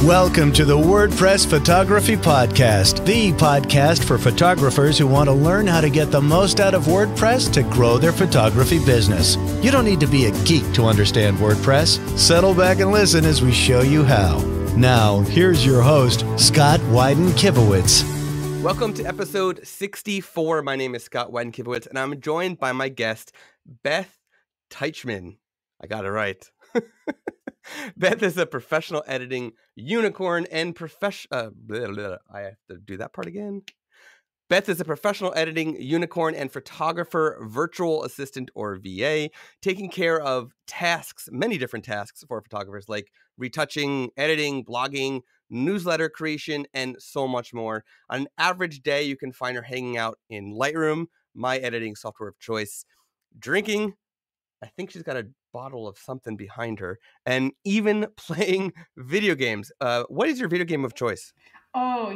Welcome to the WordPress Photography Podcast, the podcast for photographers who want to learn how to get the most out of WordPress to grow their photography business. You don't need to be a geek to understand WordPress. Settle back and listen as we show you how. Now, here's your host, Scott Wyden-Kivowitz. Welcome to episode 64. My name is Scott Wyden-Kivowitz, and I'm joined by my guest, Beth Teutschmann. I got it right. Beth is a professional editing unicorn and I have to do that part again. Beth is a professional editing unicorn and photographer, virtual assistant or VA, taking care of tasks, many different tasks for photographers like retouching, editing, blogging, newsletter creation, and so much more. On an average day, you can find her hanging out in Lightroom, my editing software of choice, drinking. I think she's got a bottle of something behind her, and even playing video games. What is your video game of choice? Oh,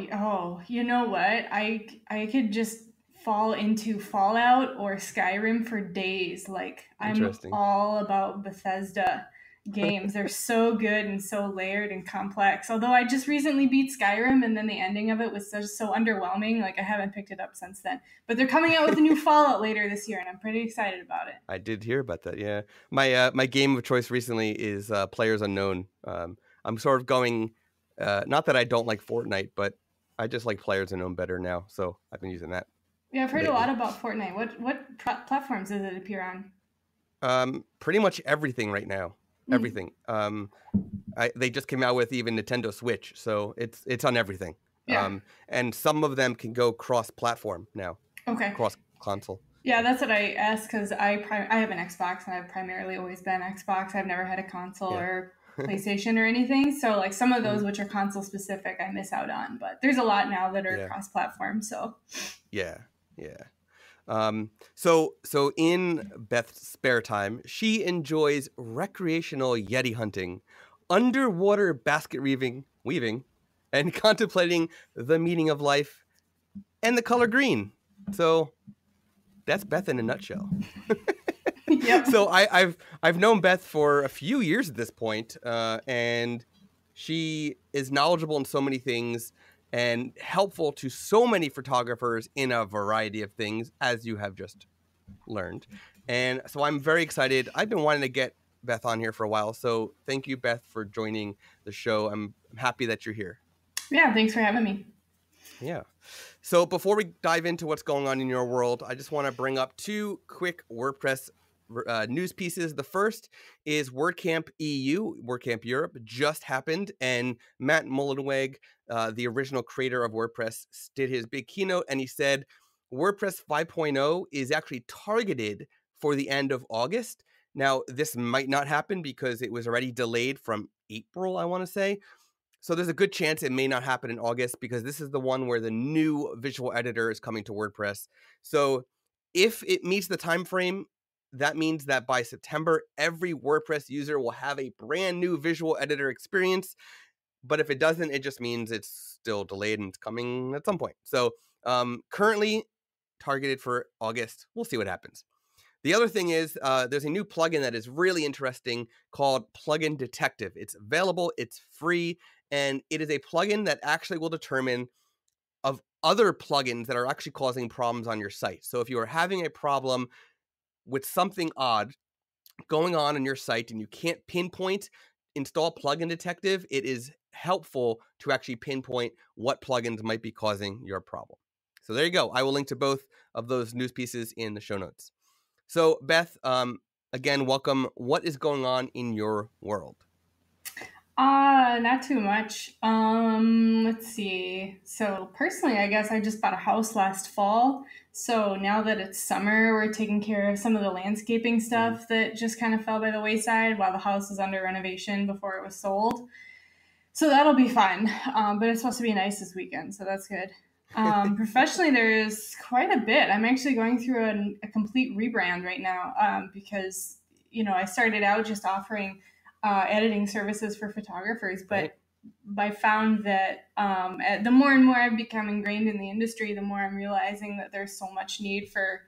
you know what? I could just fall into Fallout or Skyrim for days. Like, I'm all about Bethesda games. They're so good and so layered and complex. Although I just recently beat Skyrim, and then the ending of it was just so underwhelming. Like, I haven't picked it up since then. But they're coming out with a new Fallout later this year, and I'm pretty excited about it. I did hear about that. Yeah, my game of choice recently is Players Unknown. I'm sort of going. Not that I don't like Fortnite, but I just like Players Unknown better now. So I've been using that. Yeah, I've heard a lot about Fortnite. What platforms does it appear on? Pretty much everything right now. Everything. They just came out with even Nintendo Switch, so it's on everything. Yeah. And some of them can go cross-platform now. Okay. Cross-console. Yeah, that's what I asked because I have an Xbox, and I've primarily always been Xbox. I've never had a console or PlayStation or anything. So like some of those which are console specific, I miss out on. But there's a lot now that are cross-platform. So. Yeah. So in Beth's spare time, she enjoys recreational yeti hunting, underwater basket weaving, and contemplating the meaning of life and the color green. So that's Beth in a nutshell. Yep. So I've known Beth for a few years at this point, and she is knowledgeable in so many things and helpful to so many photographers in a variety of things, as you have just learned. And so I'm very excited. I've been wanting to get Beth on here for a while. So thank you, Beth, for joining the show. I'm happy that you're here. Yeah, thanks for having me. Yeah. So before we dive into what's going on in your world, I just want to bring up two quick WordPress news pieces. The first is WordCamp EU, WordCamp Europe just happened, and Matt Mullenweg, the original creator of WordPress, did his big keynote, and he said WordPress 5.0 is actually targeted for the end of August. Now, this might not happen because it was already delayed from April, I want to say. So there's a good chance it may not happen in August because this is the one where the new visual editor is coming to WordPress. So if it meets the time frame, that means that by September, every WordPress user will have a brand new visual editor experience. But if it doesn't, it just means it's still delayed and it's coming at some point. So currently targeted for August. We'll see what happens. The other thing is there's a new plugin that is really interesting called Plugin Detective. It's available, it's free, and it is a plugin that actually will determine of other plugins that are actually causing problems on your site. So if you are having a problem with something odd going on in your site and you can't pinpoint, install Plugin Detective. It is helpful to actually pinpoint what plugins might be causing your problem. So there you go. I will link to both of those news pieces in the show notes. So Beth, again, welcome. What is going on in your world? Not too much. Let's see. So personally, I guess I just bought a house last fall. So now that it's summer, we're taking care of some of the landscaping stuff that just kind of fell by the wayside while the house was under renovation before it was sold. So that'll be fun. But it's supposed to be nice this weekend, so that's good. Professionally, there's quite a bit. I'm actually going through a complete rebrand right now because, I started out just offering editing services for photographers, but I found that the more and more I've become ingrained in the industry, the more I'm realizing that there's so much need for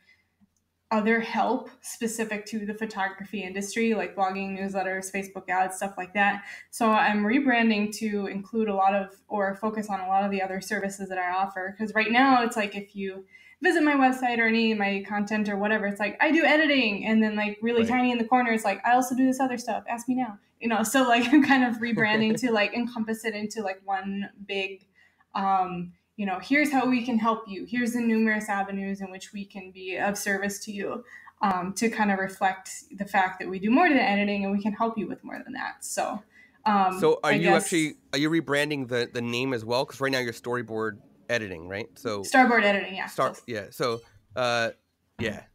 other help specific to the photography industry, like blogging, newsletters, Facebook ads, stuff like that. So I'm rebranding to include a lot of, or focus on a lot of the other services that I offer. Because right now it's like, if you visit my website or any of my content or whatever, it's like, I do editing. And then like really tiny in the corner, it's like, I also do this other stuff. Ask me now. So like I'm kind of rebranding to like encompass it into like one big, here's how we can help you. Here's the numerous avenues in which we can be of service to you, to kind of reflect the fact that we do more than editing and we can help you with more than that. So, are you rebranding the name as well? Because right now you're storyboard editing, right? So storyboard editing, yeah. So,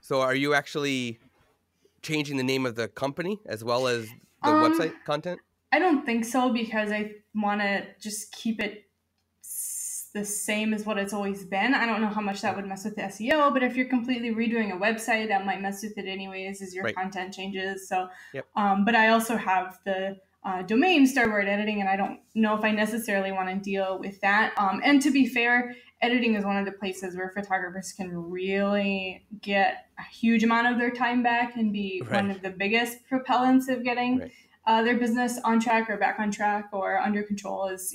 So are you actually changing the name of the company as well as the website content? I don't think so, because I want to just keep it the same as what it's always been. I don't know how much that would mess with the SEO, but if you're completely redoing a website, that might mess with it anyways as your content changes. So, but I also have the domain storyboard editing, and I don't know if I necessarily want to deal with that. And to be fair, editing is one of the places where photographers can really get a huge amount of their time back and be one of the biggest propellants of getting their business on track or back on track or under control, is,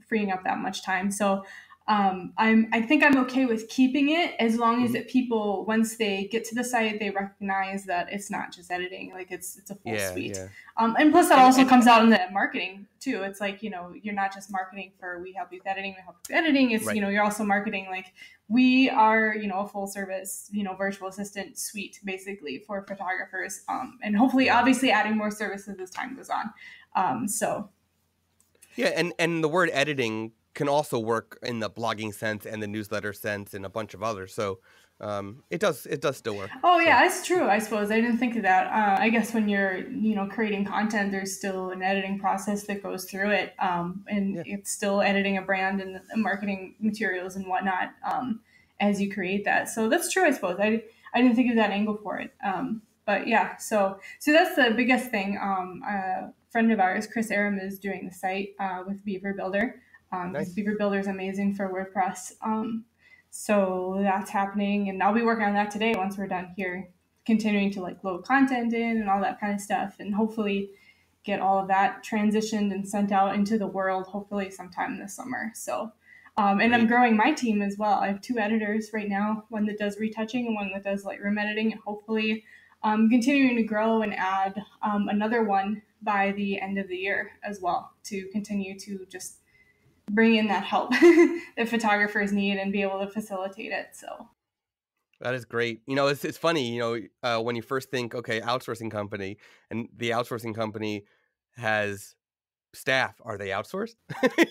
freeing up that much time. So I think I'm okay with keeping it, as long as that people, once they get to the site, they recognize that it's not just editing, like it's a full suite. And plus that also comes out in the marketing too. It's like, you're not just marketing for, we help you with editing, we help you with editing. It's, you're also marketing like, we are, a full service, virtual assistant suite basically for photographers. And hopefully obviously adding more services as time goes on. And the word editing can also work in the blogging sense and the newsletter sense and a bunch of others. So it does still work. Oh yeah, it's true. I suppose I didn't think of that. I guess when you're creating content, there's still an editing process that goes through it, it's still editing a brand and marketing materials and whatnot as you create that. So that's true. I suppose I didn't think of that angle for it. But yeah, so that's the biggest thing. A friend of ours, Chris Aram, is doing the site with Beaver Builder. Nice. Beaver Builder is amazing for WordPress. So that's happening, and I'll be working on that today once we're done here, continuing to like load content in and all that kind of stuff, and hopefully get all of that transitioned and sent out into the world, hopefully sometime this summer. So, and I'm growing my team as well. I have 2 editors right now, one that does retouching and one that does Lightroom editing, and hopefully continuing to grow and add another one by the end of the year as well, to continue to just bring in that help that photographers need and be able to facilitate it. So that is great. It's funny, when you first think, okay, outsourcing company, and the outsourcing company has staff, are they outsourced?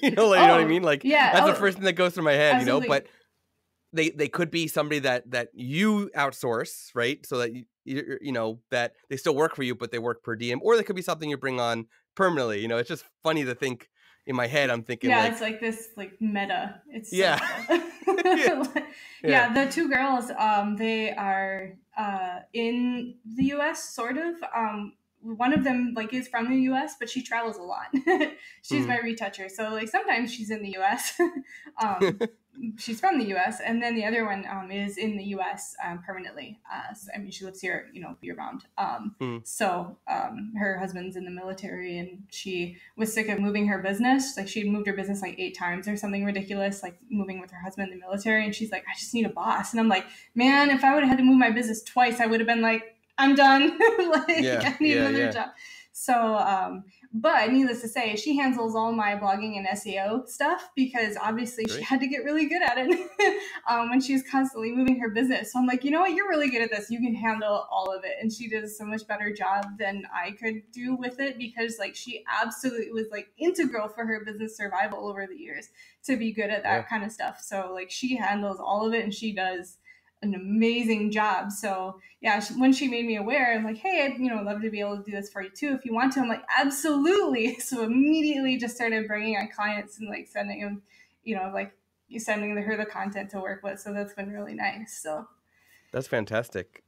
You know what I mean? Like, that's the first thing that goes through my head, absolutely. But they could be somebody that you outsource, right? So that that they still work for you, but they work per diem, or they could be something you bring on permanently. It's just funny to think. In my head, I'm thinking, it's like this, like meta. It's the 2 girls, they are in the U.S. sort of. One of them like is from the U.S., but she travels a lot. She's my retoucher, so like sometimes she's in the U.S. She's from the U.S., and then the other one is in the U.S. Permanently. So, she lives here, year round. So her husband's in the military, and she was sick of moving her business. Like, she'd moved her business like 8 times or something ridiculous, like moving with her husband in the military. And she's like, I just need a boss. And I'm like, man, if I would have had to move my business twice, I would have been like, I'm done. I need another job. So, but needless to say, she handles all my blogging and SEO stuff, because obviously she had to get really good at it when she was constantly moving her business. So I'm like, you know what? You're really good at this. You can handle all of it. And she does so much better job than I could do with it, because like she absolutely was like integral for her business survival over the years to be good at that kind of stuff. So like she handles all of it, and she does an amazing job. So yeah, when she made me aware, I'm like, hey, I'd love to be able to do this for you too if you want to. I'm like, absolutely. So immediately just started bringing on clients and like sending them, sending her the content to work with. So that's been really nice. So that's fantastic.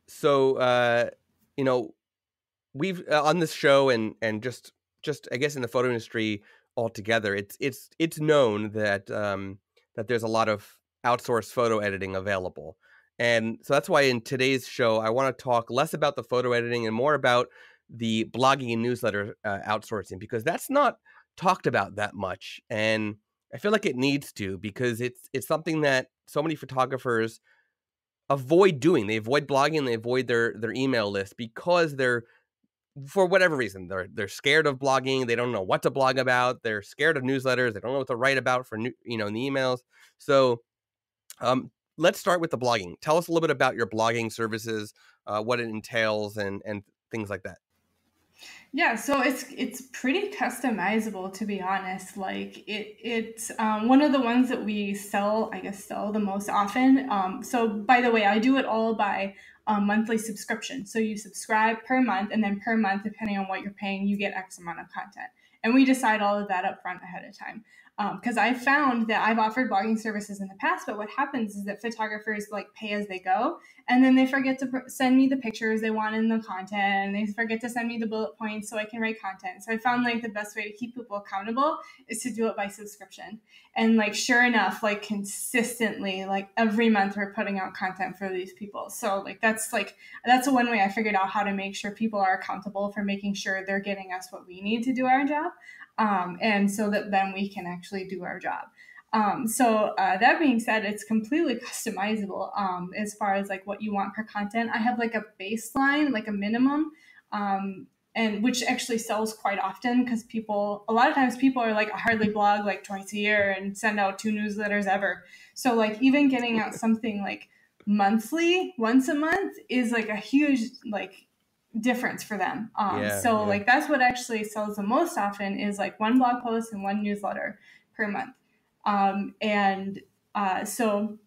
So we've on this show and just I guess in the photo industry altogether, it's known that that there's a lot of outsourced photo editing available. And so that's why in today's show, I want to talk less about the photo editing and more about the blogging and newsletter outsourcing, because that's not talked about that much. And I feel like it needs to, because it's something that so many photographers avoid doing. They avoid blogging, they avoid their email list because they're, for whatever reason, they're scared of blogging. They don't know what to blog about. They're scared of newsletters. They don't know what to write about for in the emails. So let's start with the blogging. Tell us a little bit about your blogging services, what it entails, and things like that. Yeah, so it's pretty customizable, to be honest. Like it's one of the ones that we sell the most often. So by the way, I do it all by monthly subscription. So you subscribe per month, and then per month, depending on what you're paying, you get X amount of content. And we decide all of that up front ahead of time. Because I found that I've offered blogging services in the past, but what happens is that photographers like pay as they go, and then they forget to send me the pictures they want in the content, and they forget to send me the bullet points so I can write content. So I found like the best way to keep people accountable is to do it by subscription. And like, sure enough, like consistently, like every month we're putting out content for these people. So that's one way I figured out how to make sure people are accountable for making sure they're getting us what we need to do our job. And so that then we can actually do our job. So that being said, it's completely customizable as far as like what you want per content. I have like a baseline, like a minimum, and which actually sells quite often, because a lot of times people are like, I hardly blog like twice a year and send out 2 newsletters ever. So like even getting out something like monthly, once a month, is like a huge like difference for them. Like that's what actually sells the most often, is like 1 blog post and 1 newsletter per month. So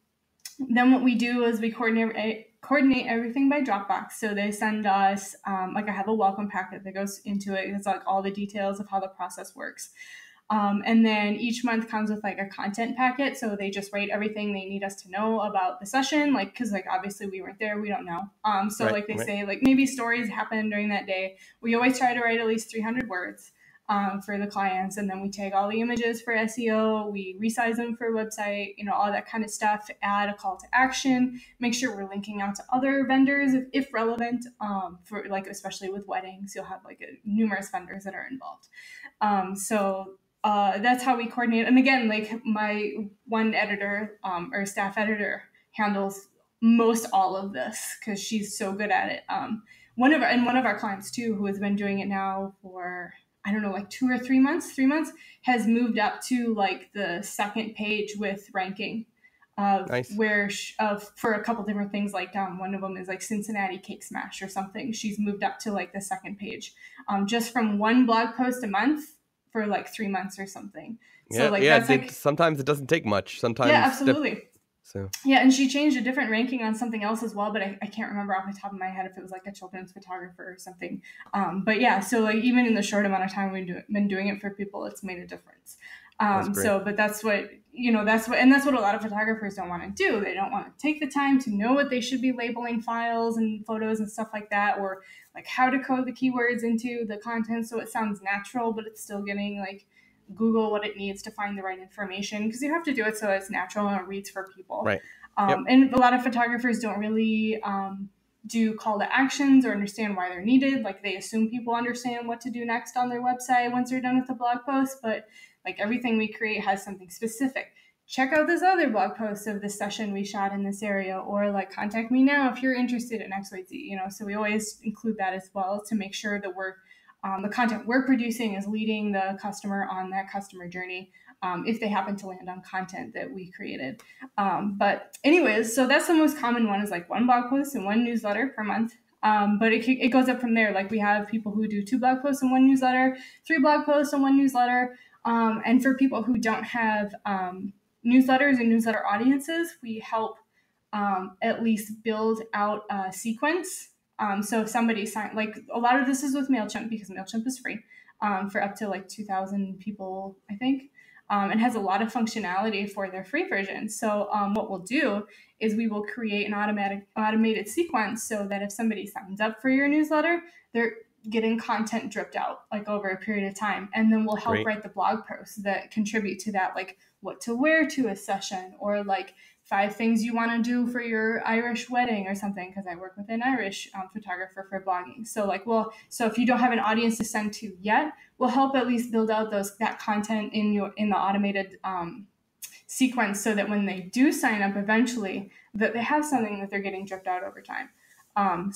then what we do is we coordinate everything by Dropbox. So they send us, I have a welcome packet that goes into it. It's like all the details of how the process works. And then each month comes with like a content packet. So they just write everything they need us to know about the session, like, because like obviously we weren't there, we don't know. Say like maybe stories happen during that day. We always try to write at least 300 words for the clients, and then we tag all the images for SEO, we resize them for website, all that kind of stuff, add a call to action, make sure we're linking out to other vendors if relevant, for like, especially with weddings, you'll have like numerous vendors that are involved. That's how we coordinate. And again, like my one editor or staff editor handles most all of this because she's so good at it. One of our clients too, who has been doing it now for, I don't know, like 2 or 3 months, has moved up to like the second page with ranking. Nice. Where for a couple different things, like one of them is like Cincinnati Cake Smash or something. She's moved up to like the second page, just from 1 blog post a month for like 3 months or something. Sometimes it doesn't take much. Sometimes. Yeah, absolutely. And she changed a different ranking on something else as well, but I can't remember off the top of my head if it was like a children's photographer or something. So like even in the short amount of time we've been doing it for people, it's made a difference. But that's what a lot of photographers don't want to do. They don't want to take the time to know what they should be labeling files and photos and stuff like that, or like how to code the keywords into the content so it sounds natural, but it's still getting like Google what it needs to find the right information, because you have to do it so it's natural and it reads for people. Right. And a lot of photographers don't really do call to actions or understand why they're needed. Like they assume people understand what to do next on their website once they're done with the blog post, but like everything we create has something specific. Check out this other blog post of this session we shot in this area, or like contact me now if you're interested in XYZ, so we always include that as well to make sure that the content we're producing is leading the customer on that customer journey, if they happen to land on content that we created. But anyways, so that's the most common one, is like 1 blog post and 1 newsletter per month. But it goes up from there. Like we have people who do 2 blog posts and 1 newsletter, 3 blog posts and 1 newsletter. And for people who don't have newsletters and newsletter audiences, we help at least build out a sequence. So if somebody signed, like a lot of this is with MailChimp, because MailChimp is free for up to like 2,000 people, I think, and has a lot of functionality for their free version. So what we'll do is we will create an automated sequence so that if somebody signs up for your newsletter, getting content dripped out like over a period of time. And then we'll help write the blog posts that contribute to that, like what to wear to a session, or like 5 things you want to do for your Irish wedding or something, because I work with an Irish photographer for blogging. So like, so if you don't have an audience to send to yet, we'll help at least build out that content in the automated sequence, so that when they do sign up eventually, that they have something that they're getting dripped out over time. And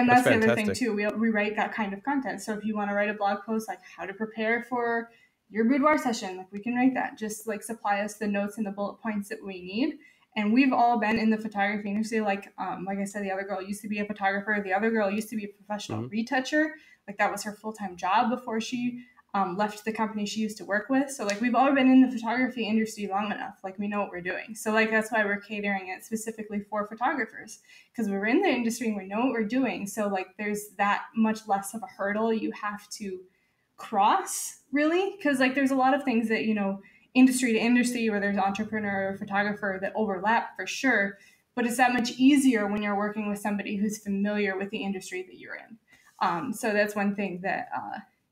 that's the other thing too. We write that kind of content. So if you want to write a blog post like how to prepare for your boudoir session, like we can write that. Just like supply us the notes and the bullet points that we need. And we've all been in the photography industry. Like I said, the other girl used to be a photographer. The other girl used to be a professional retoucher. Like that was her full-time job before she left the company she used to work with. So like we've all been in the photography industry long enough. Like we know what we're doing. So like that's why we're catering it specifically for photographers, because we're in the industry and we know what we're doing. So like there's that much less of a hurdle you have to cross, really, because like there's a lot of things that, you know, industry to industry where there's entrepreneur or photographer that overlap for sure, but it's that much easier when you're working with somebody who's familiar with the industry that you're in. So that's one thing that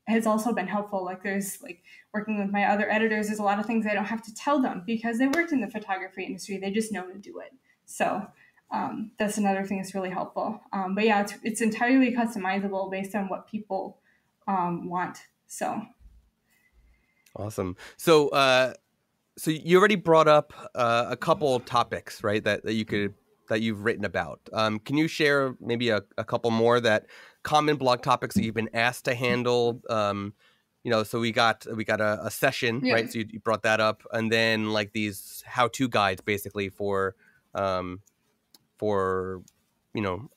has also been helpful. Like there's like working with my other editors, there's a lot of things I don't have to tell them because they worked in the photography industry. They just know to do it. So that's another thing that's really helpful. But yeah, it's entirely customizable based on what people want. So awesome. So you already brought up a couple topics, right? That you've written about. Can you share maybe a couple more common blog topics that you've been asked to handle? You know, so we got a session, right? So you brought that up, and then like these how-to guides, basically for you know,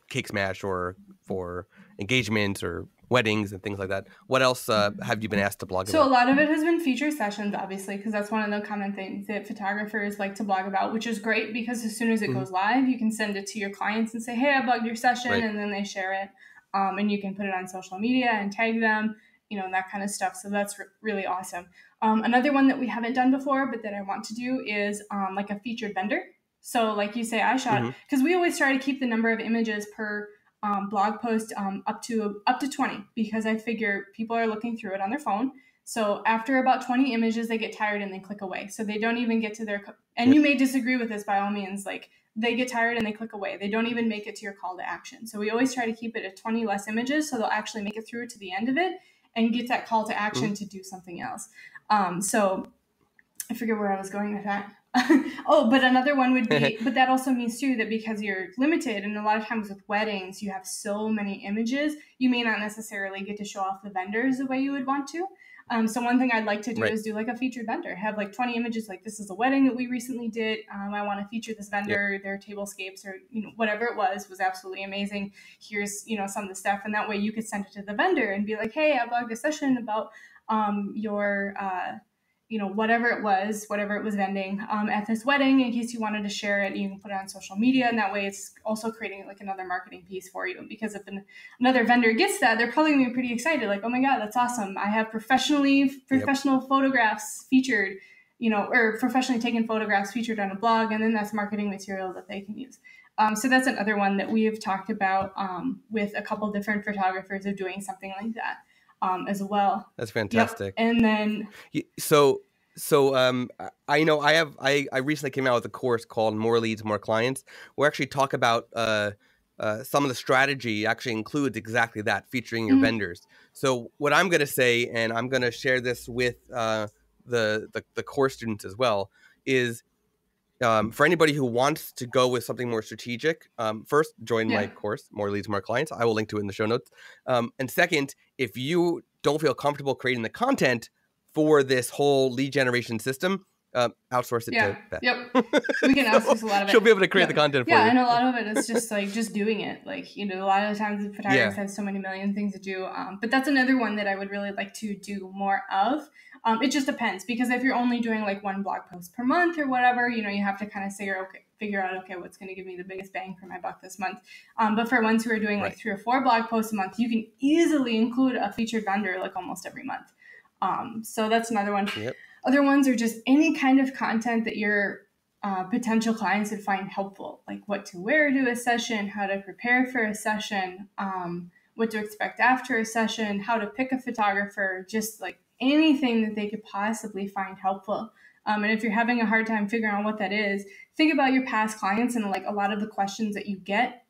cake smash or for engagements or weddings and things like that. What else have you been asked to blog about? So a lot of it has been feature sessions, obviously, because that's one of the common things that photographers like to blog about, which is great because as soon as it goes live, you can send it to your clients and say, hey, I blogged your session, and then they share it. And you can put it on social media and tag them, you know, and that kind of stuff. So that's really awesome. Another one that we haven't done before, but that I want to do is like a featured vendor. So like you say, I shot, because we always try to keep the number of images per blog post up to 20, because I figure people are looking through it on their phone. So after about 20 images, they get tired and they click away. So they don't even get to their, and you may disagree with this by all means, like they get tired and they click away. They don't even make it to your call to action. So we always try to keep it at 20 less images, so they'll actually make it through to the end of it and get that call to action to do something else. So I forget where I was going with that. Oh, but another one would be, but that also means too that because you're limited, and a lot of times with weddings, you have so many images, you may not necessarily get to show off the vendors the way you would want to. So one thing I'd like to do is do like a featured vendor, have like 20 images, like this is a wedding that we recently did. I want to feature this vendor, their tablescapes or, you know, whatever it was absolutely amazing. Here's, you know, some of the stuff. And that way you could send it to the vendor and be like, hey, I blogged a session about your, you know, whatever it was vending at this wedding, in case you wanted to share it. You can put it on social media, and that way it's also creating like another marketing piece for you. Because if another vendor gets that, they're probably gonna be pretty excited, like, oh my God, that's awesome. I have professional photographs featured, you know, or professionally taken photographs featured on a blog, and then that's marketing material that they can use. So that's another one that we have talked about with a couple different photographers of doing something like that. As well. That's fantastic. And then so I know I recently came out with a course called More Leads, More Clients. We actually talk about some of the strategy actually includes exactly that, featuring your vendors. So what I'm going to say, and I'm going to share this with the course students as well, is for anybody who wants to go with something more strategic, first, join my course, More Leads, More Clients. I will link to it in the show notes. And second, if you don't feel comfortable creating the content for this whole lead generation system, outsource it to Beth. We can outsource a lot of it. She'll be able to create the content for you. Yeah, and a lot of it is just like just doing it. Like, you know, a lot of the times the photographers have so many million things to do. But that's another one that I would really like to do more of. It just depends, because if you're only doing like one blog post per month or whatever, you know, you have to kind of figure out, okay, what's going to give me the biggest bang for my buck this month. But for ones who are doing like 3 or 4 blog posts a month, you can easily include a featured vendor like almost every month. So that's another one. Other ones are just any kind of content that you're potential clients would find helpful, like what to wear to a session, how to prepare for a session, what to expect after a session, how to pick a photographer, just like anything that they could possibly find helpful. And if you're having a hard time figuring out what that is, think about your past clients and like a lot of the questions that you get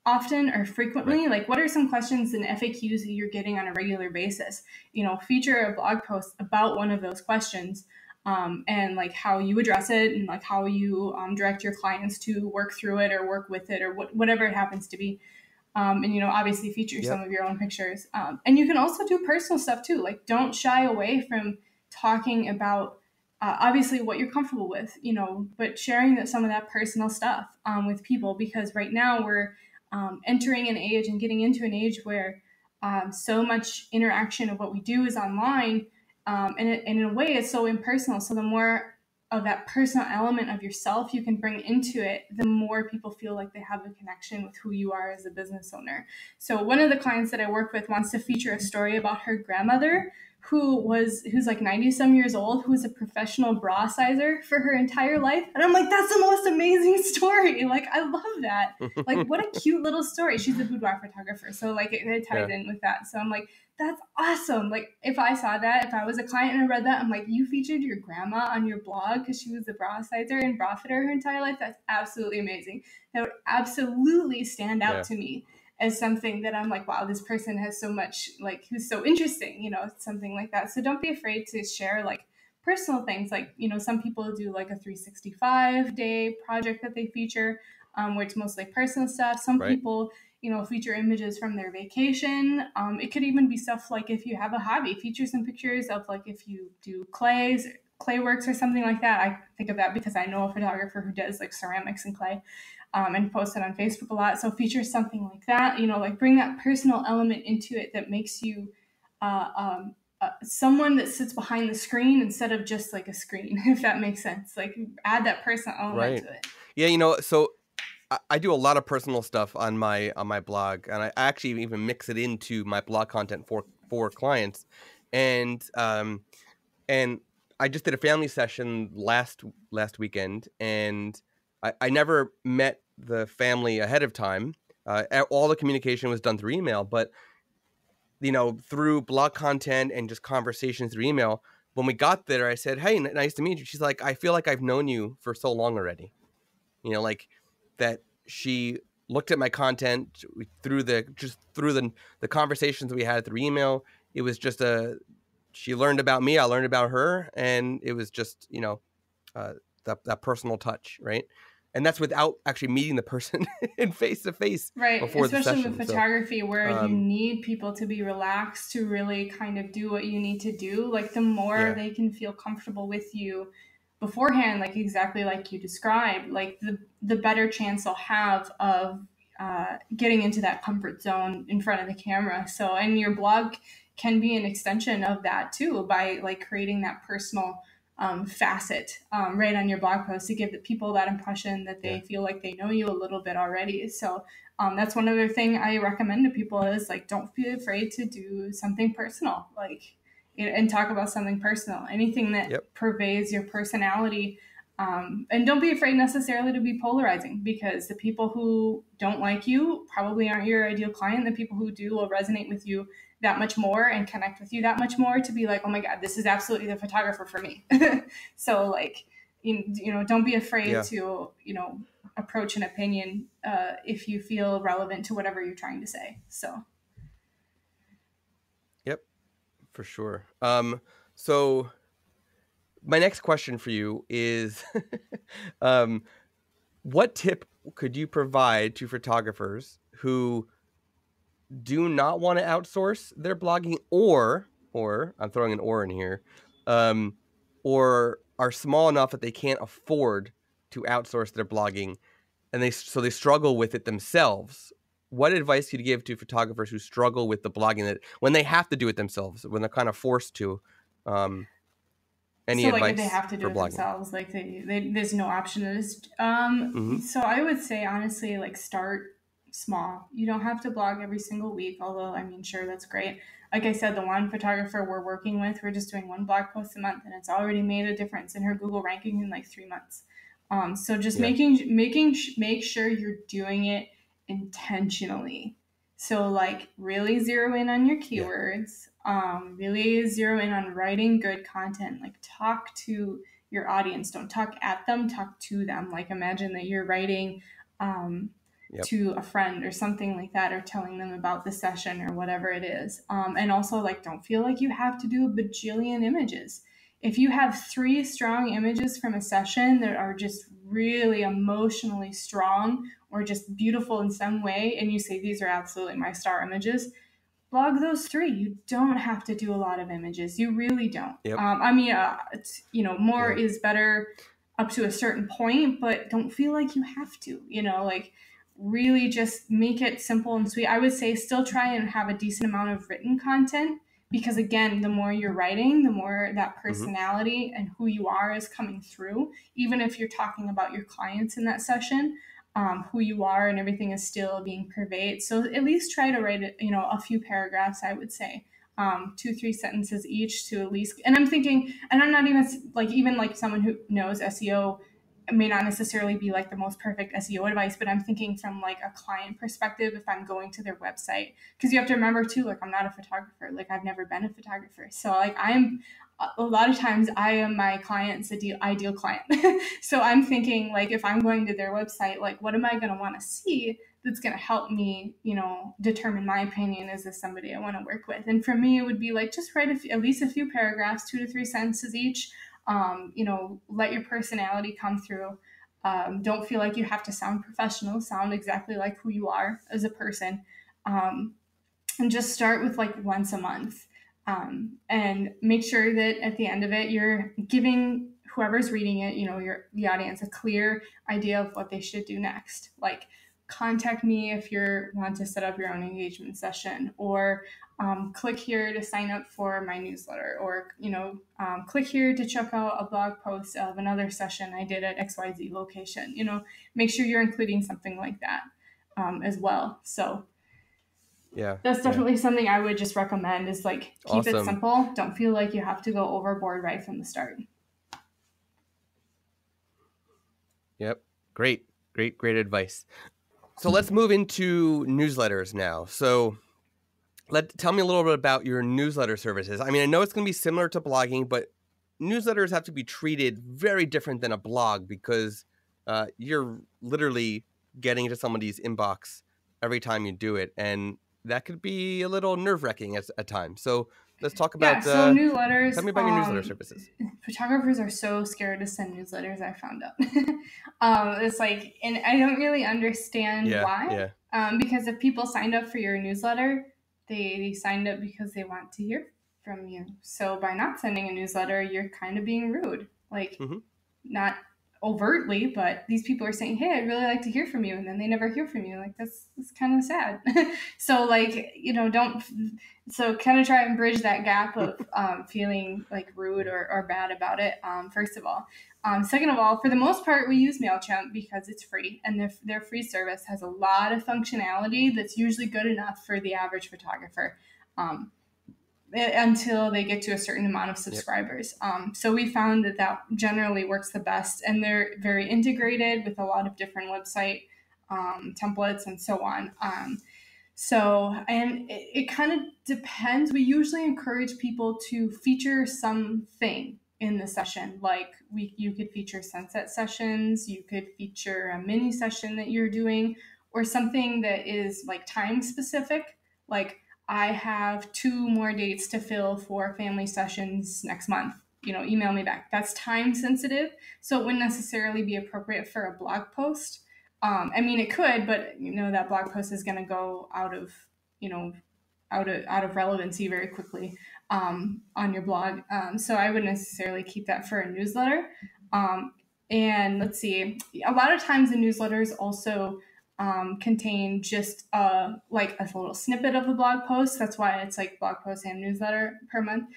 often or frequently. Right. Like what are some questions and FAQs that you're getting on a regular basis? Feature a blog post about one of those questions, and like how you address it and like how you direct your clients to work through it or work with it or whatever it happens to be. And obviously feature some of your own pictures. And you can also do personal stuff too. Like don't shy away from talking about obviously what you're comfortable with, but sharing some of that personal stuff with people, because right now we're entering an age and getting into an age where so much interaction of what we do is online, and in a way it's so impersonal. So the more of that personal element of yourself you can bring into it, the more people feel like they have a connection with who you are as a business owner. So one of the clients that I work with wants to feature a story about her grandmother who's like 90 some years old, who was a professional bra sizer for her entire life. And I'm like, that's the most amazing story. Like, I love that. Like, what a cute little story. She's a boudoir photographer. So like it ties in with that. So I'm like, that's awesome. Like if I saw that, if I was a client and I read that, I'm like, you featured your grandma on your blog because she was a bra sizer and bra fitter her entire life. That's absolutely amazing. That would absolutely stand out to me as something that I'm like, wow, this person has so much, like, who's so interesting, something like that. So don't be afraid to share like personal things. Like, some people do like a 365-day project that they feature, where it's mostly personal stuff. Some people, feature images from their vacation. It could even be stuff like if you have a hobby, feature some pictures of like if you do clay works or something like that. I think of that because I know a photographer who does like ceramics and clay. And post it on Facebook a lot. So feature something like that, like bring that personal element into it that makes you someone that sits behind the screen instead of just like a screen, if that makes sense. Like add that personal element to it. Yeah, so I do a lot of personal stuff on my blog, and I actually even mix it into my blog content for clients. And I just did a family session last weekend, and I never met the family ahead of time. All the communication was done through email, but through blog content and just conversations through email, when we got there, I said, "Hey, nice to meet you." She's like, "I feel like I've known you for so long already." Like that. She looked at my content through the conversations we had through email. It was just she learned about me, I learned about her, and it was just that personal touch, right? And that's without actually meeting the person in face to face, right? Especially with photography, where you need people to be relaxed to really kind of do what you need to do. Like the more they can feel comfortable with you beforehand, like exactly like you described, like the better chance they'll have of getting into that comfort zone in front of the camera. So, and your blog can be an extension of that too, by like creating that personal facet right on your blog post to give the people that impression that they feel like they know you a little bit already. So that's one other thing I recommend to people is like, don't be afraid to do something personal, like, and talk about something personal, anything that pervades your personality. And don't be afraid necessarily to be polarizing, because the people who don't like you probably aren't your ideal client. The people who do will resonate with you that much more and connect with you that much more to be like, oh my God, this is absolutely the photographer for me. So like, don't be afraid to, approach an opinion if you feel relevant to whatever you're trying to say. So. Yep, for sure. So my next question for you is, what tip could you provide to photographers who do not want to outsource their blogging, or I'm throwing an or in here, or are small enough that they can't afford to outsource their blogging, and they struggle with it themselves? What advice could you give to photographers who struggle with the blogging, that when they have to do it themselves, when they're kind of forced to? Any advice? Like if they have to do it themselves, like there's no option to this. So I would say honestly, like start small. You don't have to blog every single week, although I mean, sure, that's great. Like I said, the one photographer we're working with, we're just doing one blog post a month, and it's already made a difference in her Google ranking in like 3 months. So just Yeah. make sure you're doing it intentionally. So like really zero in on your keywords, really zero in on writing good content, like talk to your audience. Don't talk at them, talk to them. Like imagine that you're writing Yep. to a friend or something like that, or telling them about the session or whatever it is. And also like, don't feel like you have to do a bajillion images. If you have 3 strong images from a session that are just really emotionally strong or just beautiful in some way, and you say, these are absolutely my star images, blog those 3. You don't have to do a lot of images. You really don't. Yep. It's, more is better up to a certain point, but don't feel like you have to, like really just make it simple and sweet. I would say still try and have a decent amount of written content, because again, the more you're writing, the more that personality and who you are is coming through. Even if you're talking about your clients in that session, who you are and everything is still being purveyed. So at least try to write a few paragraphs, I would say, 2-3 sentences each to at least. And I'm thinking, and I'm not even like someone who knows SEO may not necessarily be like the most perfect SEO advice, but I'm thinking from like a client perspective, if I'm going to their website, because you have to remember too, like I'm not a photographer, like I've never been a photographer. So like a lot of times I am my client's ideal client. So I'm thinking like, if I'm going to their website, like what am I going to want to see that's going to help me, determine my opinion. Is this somebody I want to work with? And for me, it would be like, just write at least a few paragraphs, 2 to 3 sentences each. Let your personality come through. Don't feel like you have to sound professional, sound exactly like who you are as a person. And just start with like once a month. And make sure that at the end of it, you're giving whoever's reading it, the audience, a clear idea of what they should do next. Like, contact me if you want to set up your own engagement session, or click here to sign up for my newsletter, or click here to check out a blog post of another session I did at XYZ location. Make sure you're including something like that as well. So yeah, that's definitely something I would just recommend, is like, keep it simple. Don't feel like you have to go overboard right from the start. Yep. Great advice. So let's move into newsletters now. So tell me a little bit about your newsletter services. I mean, I know it's going to be similar to blogging, but newsletters have to be treated very different than a blog, because you're literally getting into somebody's inbox every time you do it. And that could be a little nerve-wracking at times. So let's talk about so newsletters. Tell me about your newsletter services. Photographers are so scared to send newsletters, I found out. It's like, and I don't really understand why. Because if people signed up for your newsletter, they signed up because they want to hear from you. So by not sending a newsletter, you're kind of being rude. Like, not overtly, but these people are saying, hey, I'd really like to hear from you, and then they never hear from you. Like, that's kind of sad. So like, so kind of try and bridge that gap of feeling like rude or bad about it, first of all. Second of all, for the most part, we use MailChimp because it's free, and their free service has a lot of functionality that's usually good enough for the average photographer. Until they get to a certain amount of subscribers. So we found that generally works the best, and they're very integrated with a lot of different website templates and so on. And it kind of depends. We usually encourage people to feature something in the session. Like you could feature sunset sessions, you could feature a mini session that you're doing, or something that is like time specific. Like, I have 2 more dates to fill for family sessions next month. Email me back. That's time sensitive, so it wouldn't necessarily be appropriate for a blog post. I mean, it could, but that blog post is going to go out of relevancy very quickly on your blog. So I wouldn't necessarily keep that for a newsletter. And let's see, a lot of times the newsletters also contain just like a little snippet of the blog post. That's why it's like blog post and newsletter per month.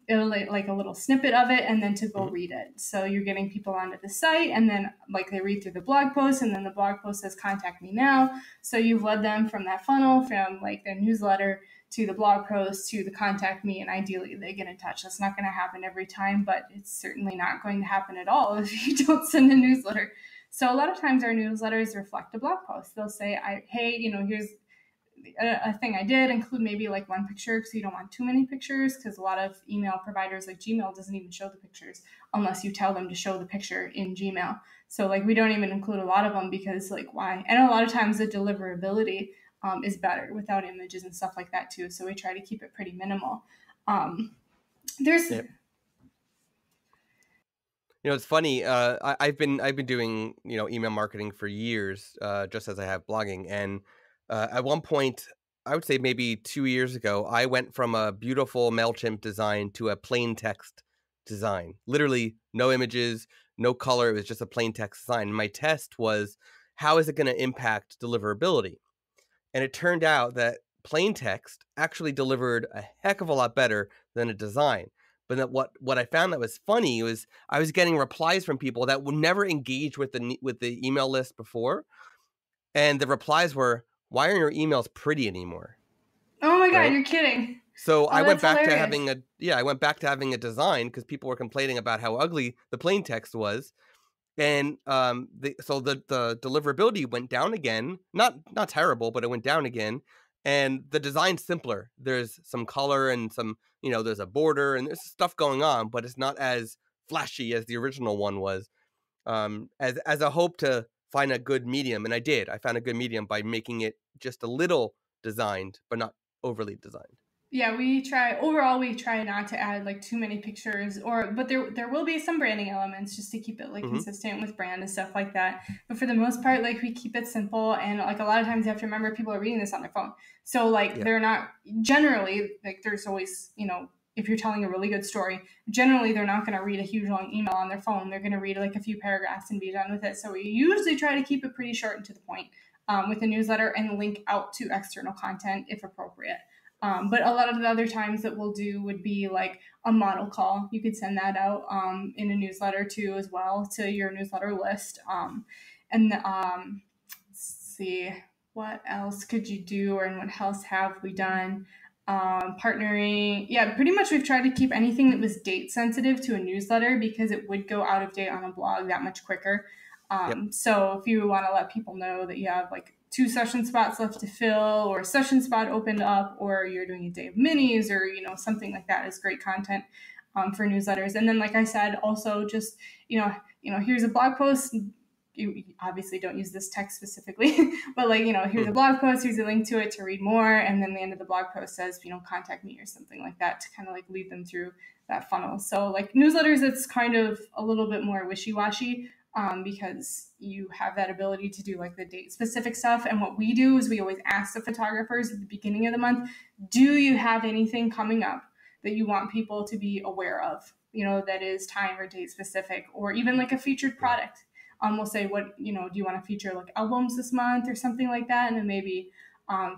It'll like a little snippet of it, and then to go read it. So you're getting people onto the site, and then like they read through the blog post, and then the blog post says contact me now. So you've led them from that funnel, from like their newsletter to the blog post, to the contact me, and ideally they get in touch. That's not going to happen every time, but it's certainly not going to happen at all if you don't send a newsletter. So a lot of times our newsletters reflect a blog post. They'll say, hey, here's a thing I did, include maybe like one picture because you don't want too many pictures, because a lot of email providers like Gmail doesn't even show the pictures unless you tell them to show the picture in Gmail. So like we don't even include a lot of them because like why? And a lot of times the deliverability is better without images and stuff like that too. So we try to keep it pretty minimal. There's Yep. It's funny. I've been doing email marketing for years, just as I have blogging. And at one point, I would say maybe 2 years ago, I went from a beautiful MailChimp design to a plain text design. Literally, no images, no color. It was just a plain text design. And my test was, how is it going to impact deliverability? And it turned out that plain text actually delivered a heck of a lot better than a design. But that what I found that was funny was I was getting replies from people that would never engage with the email list before, and the replies were, "Why aren't your emails pretty anymore?" Oh my God, right? you're kidding. So I went back hilarious. to having a design because people were complaining about how ugly the plain text was. And so the deliverability went down again. Not terrible, but it went down again. And the design's simpler. There's some color and some, there's a border and there's stuff going on, but it's not as flashy as the original one was. As a hope to find a good medium, and I did. I found a good medium by making it just a little designed, but not overly designed. Yeah, we try not to add like too many pictures, but there will be some branding elements just to keep it like consistent with brand and stuff like that. But for the most part, like we keep it simple, and like a lot of times you have to remember people are reading this on their phone. So like they're not generally like there's always, if you're telling a really good story, generally they're not going to read a huge long email on their phone. They're going to read like a few paragraphs and be done with it. So we usually try to keep it pretty short and to the point with the newsletter, and link out to external content if appropriate. But a lot of the other times that we'll do would be like a model call. You could send that out in a newsletter too as well to your newsletter list. Let's see, what else could you do, and what else have we done? Partnering. Yeah, pretty much we've tried to keep anything that was date sensitive to a newsletter because it would go out of date on a blog that much quicker. So if you want to let people know that you have like 2 session spots left to fill, or a session spot opened up, or you're doing a day of minis, or something like that is great content for newsletters. And then like I said, also just here's a blog post. You obviously don't use this text specifically, but like here's a blog post, here's a link to it to read more, and then the end of the blog post says contact me or something like that to kind of like lead them through that funnel. So like newsletters, it's kind of a little bit more wishy-washy. Because you have that ability to do like the date specific stuff. And what we do is we always ask the photographers at the beginning of the month, do you have anything coming up that you want people to be aware of, that is time or date specific, or even like a featured product. We'll say, what, do you want to feature like albums this month or something like that? And then maybe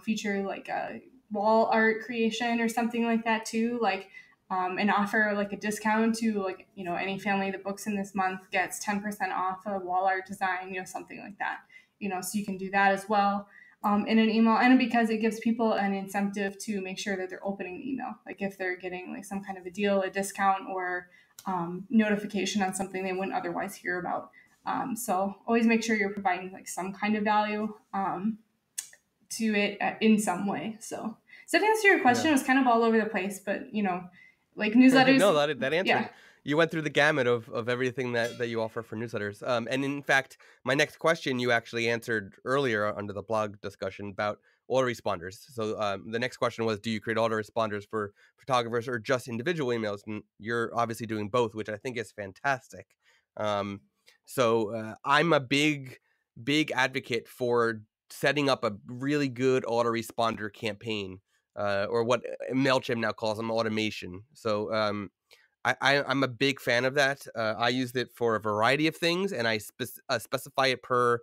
feature like a wall art creation or something like that too. Like, and offer like a discount to like, any family that books in this month gets 10% off a wall art design, something like that, so you can do that as well in an email. And because it gives people an incentive to make sure that they're opening the email, like if they're getting like some kind of a deal, a discount, or notification on something they wouldn't otherwise hear about. So always make sure you're providing like some kind of value to it in some way. So to answer your question, it was kind of all over the place, but like newsletters. No, that answered. Yeah. You went through the gamut of everything that you offer for newsletters. And in fact, my next question you actually answered earlier under the blog discussion about autoresponders. So the next question was, do you create autoresponders for photographers or just individual emails? And you're obviously doing both, which I think is fantastic. So I'm a big advocate for setting up a really good autoresponder campaign. Or what MailChimp now calls them, automation. So I'm a big fan of that. I used it for a variety of things, and I specify it per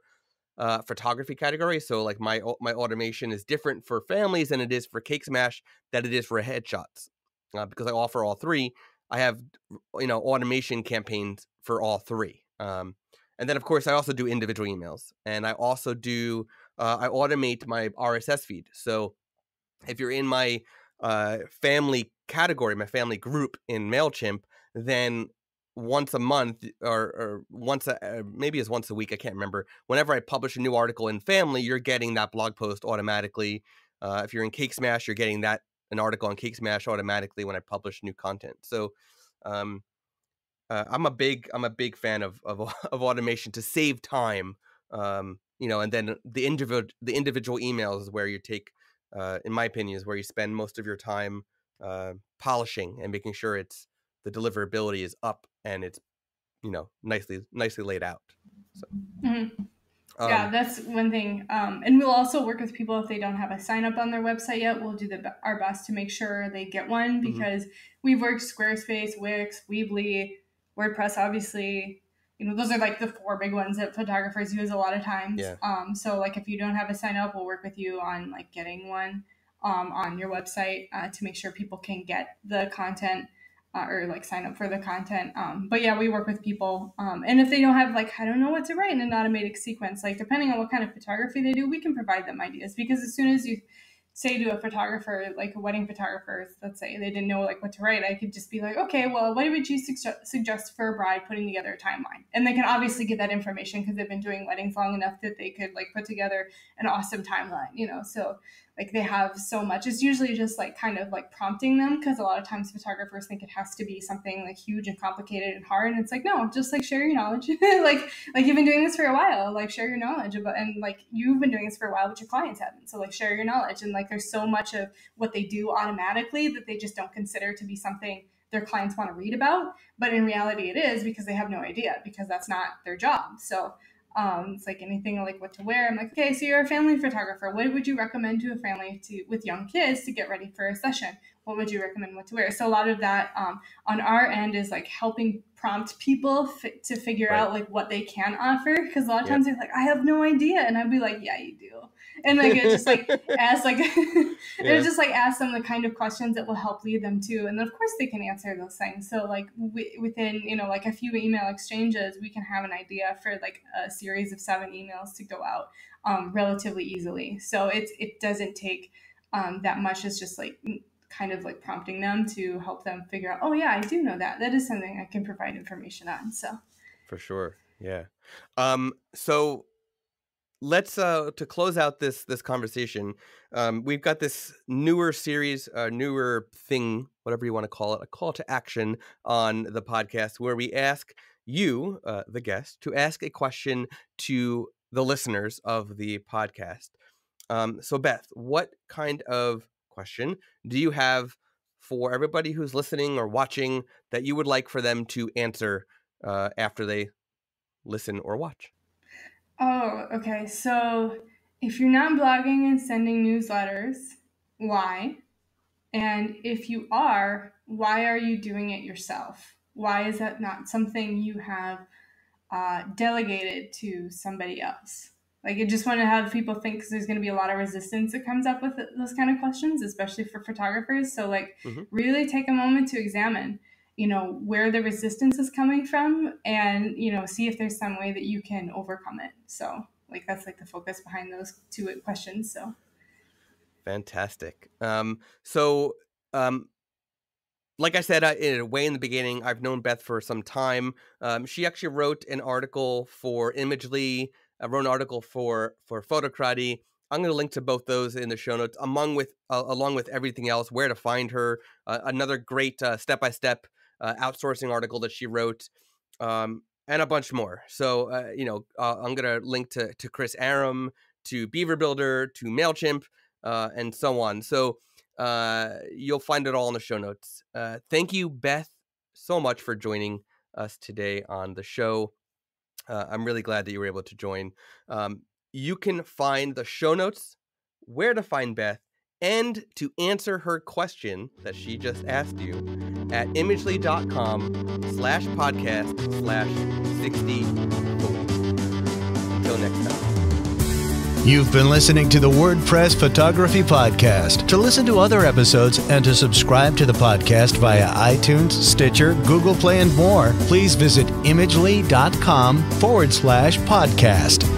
photography category. So like my automation is different for families than it is for Cake Smash, that it is for headshots. Because I offer all three, I have automation campaigns for all three. And then of course I also do individual emails, and I also do I automate my RSS feed. So if you're in my family category, my family group in MailChimp, then once a month or maybe it's once a week, I can't remember. Whenever I publish a new article in family, you're getting that blog post automatically. If you're in Cake Smash, you're getting an article on Cake Smash automatically when I publish new content. So I'm a big fan of automation to save time. And then the individual emails is where you take, in my opinion, is where you spend most of your time polishing and making sure the deliverability is up and it's nicely laid out. So yeah, that's one thing. And we'll also work with people if they don't have a sign up on their website yet. We'll do our best to make sure they get one, because we've worked Squarespace, Wix, Weebly, WordPress, obviously. Those are like the 4 big ones that photographers use a lot of times. Yeah. So like if you don't have a sign up, we'll work with you on like getting one on your website to make sure people can get the content or like sign up for the content. But yeah, we work with people. And if they don't have like, I don't know what to write in an automated sequence, like depending on what kind of photography they do, we can provide them ideas, because as soon as you say to a photographer, like a wedding photographer, let's say they didn't know like what to write, I could just be like, okay, well, what would you suggest for a bride putting together a timeline? And they can obviously get that information because they've been doing weddings long enough that they could like put together an awesome timeline, so like they have so much. It's usually just like kind of like prompting them, because a lot of times photographers think it has to be something like huge and complicated and hard, and it's like, no, just like share your knowledge. like you've been doing this for a while, like share your knowledge about, and like you've been doing this for a while but your clients haven't, so like share your knowledge. And like there's so much of what they do automatically that they just don't consider to be something their clients want to read about, but in reality it is, because they have no idea, because that's not their job. So it's like anything like what to wear. I'm like, okay, so you're a family photographer. What would you recommend to a family with young kids to get ready for a session? What would you recommend what to wear? So a lot of that on our end is like helping prompt people to figure out like what they can offer. Because a lot of times they're like, I have no idea. And I'd be like, yeah, you do. And like, it just like ask like, it just like ask them the kind of questions that will help lead them to. And then of course they can answer those things. So like within, like a few email exchanges, we can have an idea for like a series of 7 emails to go out relatively easily. So it doesn't take that much. It's just like kind of like prompting them to help them figure out, oh yeah, I do know that. That is something I can provide information on. So for sure. Yeah. So let's to close out this conversation, we've got this newer series, newer thing, whatever you want to call it, a call to action on the podcast, where we ask you, the guest, to ask a question to the listeners of the podcast. So Beth, what kind of question do you have for everybody who's listening or watching that you would like for them to answer after they listen or watch? Oh, okay. So if you're not blogging and sending newsletters, why? And if you are, why are you doing it yourself? Why is that not something you have delegated to somebody else? Like, I just want to have people think, because there's going to be a lot of resistance that comes up with those kind of questions, especially for photographers. So like really take a moment to examine where the resistance is coming from, and, see if there's some way that you can overcome it. So like, that's like the focus behind those 2 questions. So. Fantastic. Like I said, way in the beginning, I've known Beth for some time. She actually wrote an article for Imagely, wrote an article for Photocrati. I'm going to link to both those in the show notes, along with everything else, where to find her. Another great step-by-step outsourcing article that she wrote, and a bunch more. So, I'm going to link to Chris Aram, to Beaver Builder, to MailChimp, and so on. So you'll find it all in the show notes. Thank you, Beth, so much for joining us today on the show. I'm really glad that you were able to join. You can find the show notes, where to find Beth, and to answer her question that she just asked you at imagely.com/podcast/64. Until next time. You've been listening to the WordPress Photography Podcast. To listen to other episodes and to subscribe to the podcast via iTunes, Stitcher, Google Play, and more, please visit imagely.com/podcast.